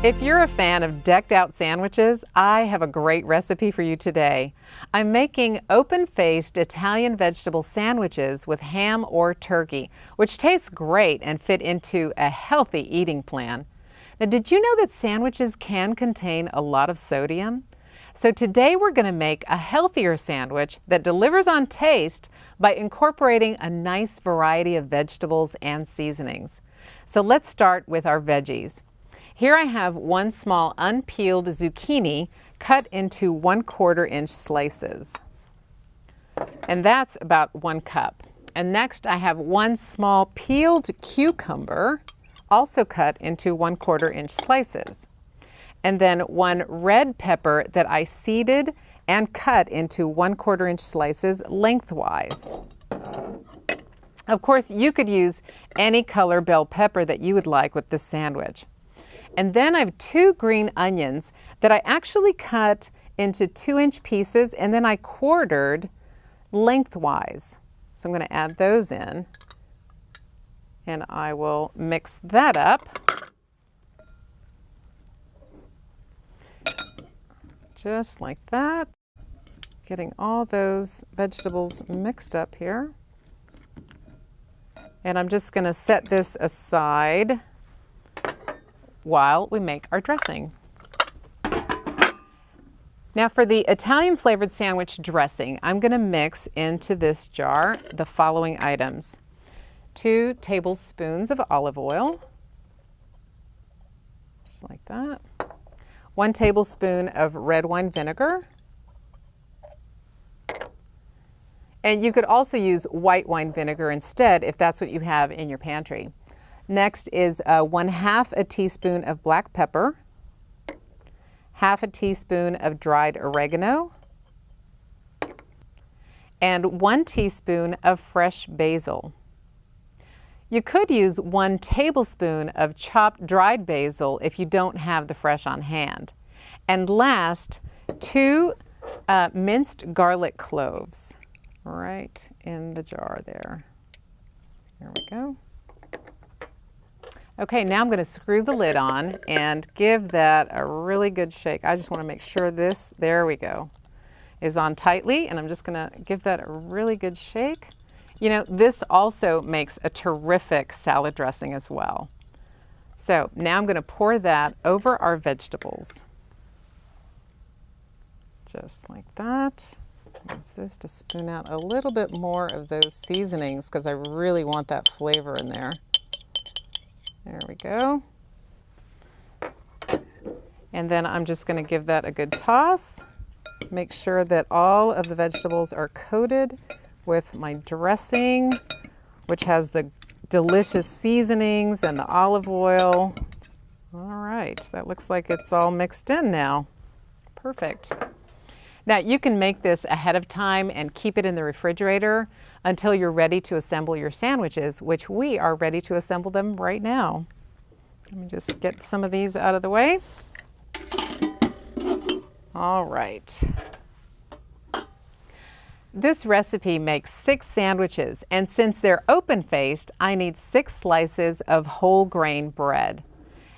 If you're a fan of decked out sandwiches, I have a great recipe for you today. I'm making open-faced Italian vegetable sandwiches with ham or turkey, which tastes great and fit into a healthy eating plan. Now, did you know that sandwiches can contain a lot of sodium? So today we're going to make a healthier sandwich that delivers on taste by incorporating a nice variety of vegetables and seasonings. So let's start with our veggies. Here I have one small unpeeled zucchini cut into 1/4 inch slices. And that's about 1 cup. And next I have one small peeled cucumber, also cut into 1/4 inch slices. And then one red pepper that I seeded and cut into 1/4 inch slices lengthwise. Of course, you could use any color bell pepper that you would like with this sandwich. And then I have 2 green onions that I actually cut into 2-inch pieces and then I quartered lengthwise. So I'm going to add those in and I will mix that up. Just like that. Getting all those vegetables mixed up here. And I'm just going to set this aside while we make our dressing. Now for the Italian flavored sandwich dressing, I'm going to mix into this jar the following items. 2 tablespoons of olive oil, just like that. 1 tablespoon of red wine vinegar. And you could also use white wine vinegar instead if that's what you have in your pantry. Next is 1/2 a teaspoon of black pepper, 1/2 a teaspoon of dried oregano, and 1 teaspoon of fresh basil. You could use 1 tablespoon of chopped dried basil if you don't have the fresh on hand. And last, 2 minced garlic cloves right in the jar there. There we go. Okay, now I'm going to screw the lid on and give that a really good shake. I just want to make sure this, there we go, is on tightly, and I'm just going to give that a really good shake. You know, this also makes a terrific salad dressing as well. So now I'm going to pour that over our vegetables. Just like that. Use this to spoon out a little bit more of those seasonings because I really want that flavor in there. There we go. And then I'm just going to give that a good toss. Make sure that all of the vegetables are coated with my dressing, which has the delicious seasonings and the olive oil. All right, that looks like it's all mixed in now. Perfect. Now you can make this ahead of time and keep it in the refrigerator until you're ready to assemble your sandwiches, which we are ready to assemble them right now. Let me just get some of these out of the way. All right. This recipe makes 6 sandwiches, and since they're open-faced, I need 6 slices of whole grain bread.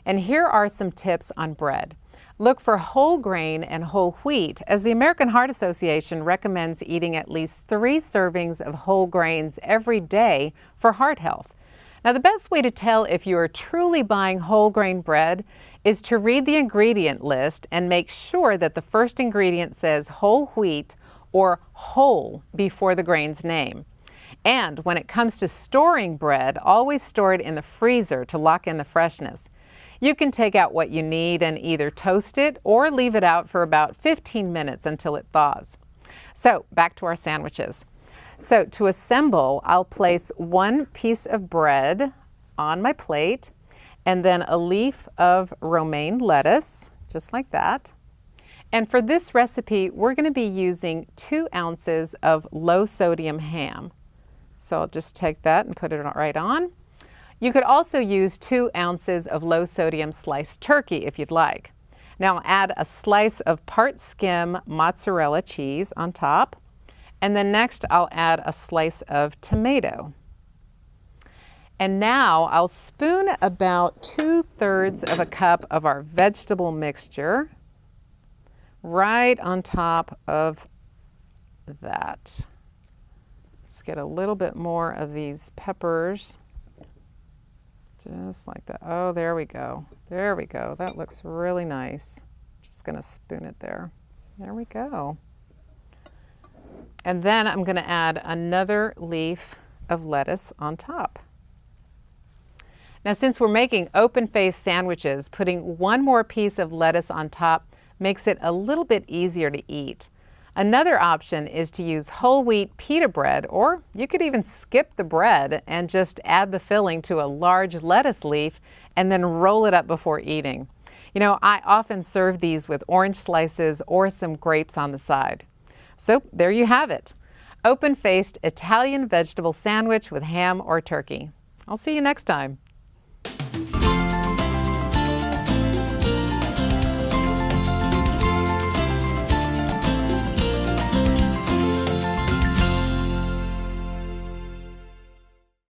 And here are some tips on bread. Look for whole grain and whole wheat, as the American Heart Association recommends eating at least 3 servings of whole grains every day for heart health. Now, the best way to tell if you are truly buying whole grain bread is to read the ingredient list and make sure that the first ingredient says whole wheat or whole before the grain's name. And when it comes to storing bread, always store it in the freezer to lock in the freshness. You can take out what you need and either toast it or leave it out for about 15 minutes until it thaws. So back to our sandwiches. So to assemble, I'll place 1 piece of bread on my plate and then a leaf of romaine lettuce, just like that. And for this recipe, we're going to be using 2 ounces of low sodium ham. So I'll just take that and put it right on. You could also use 2 ounces of low sodium sliced turkey if you'd like. Now I'll add a slice of part skim mozzarella cheese on top. And then next I'll add a slice of tomato. And now I'll spoon about 2/3 of a cup of our vegetable mixture right on top of that. Let's get a little bit more of these peppers. Just like that. Oh, there we go. There we go. That looks really nice. Just going to spoon it there. There we go. And then I'm going to add another leaf of lettuce on top. Now, since we're making open-faced sandwiches, putting one more piece of lettuce on top makes it a little bit easier to eat. Another option is to use whole wheat pita bread, or you could even skip the bread and just add the filling to a large lettuce leaf and then roll it up before eating. You know, I often serve these with orange slices or some grapes on the side. So there you have it. Open-faced Italian vegetable sandwich with ham or turkey. I'll see you next time.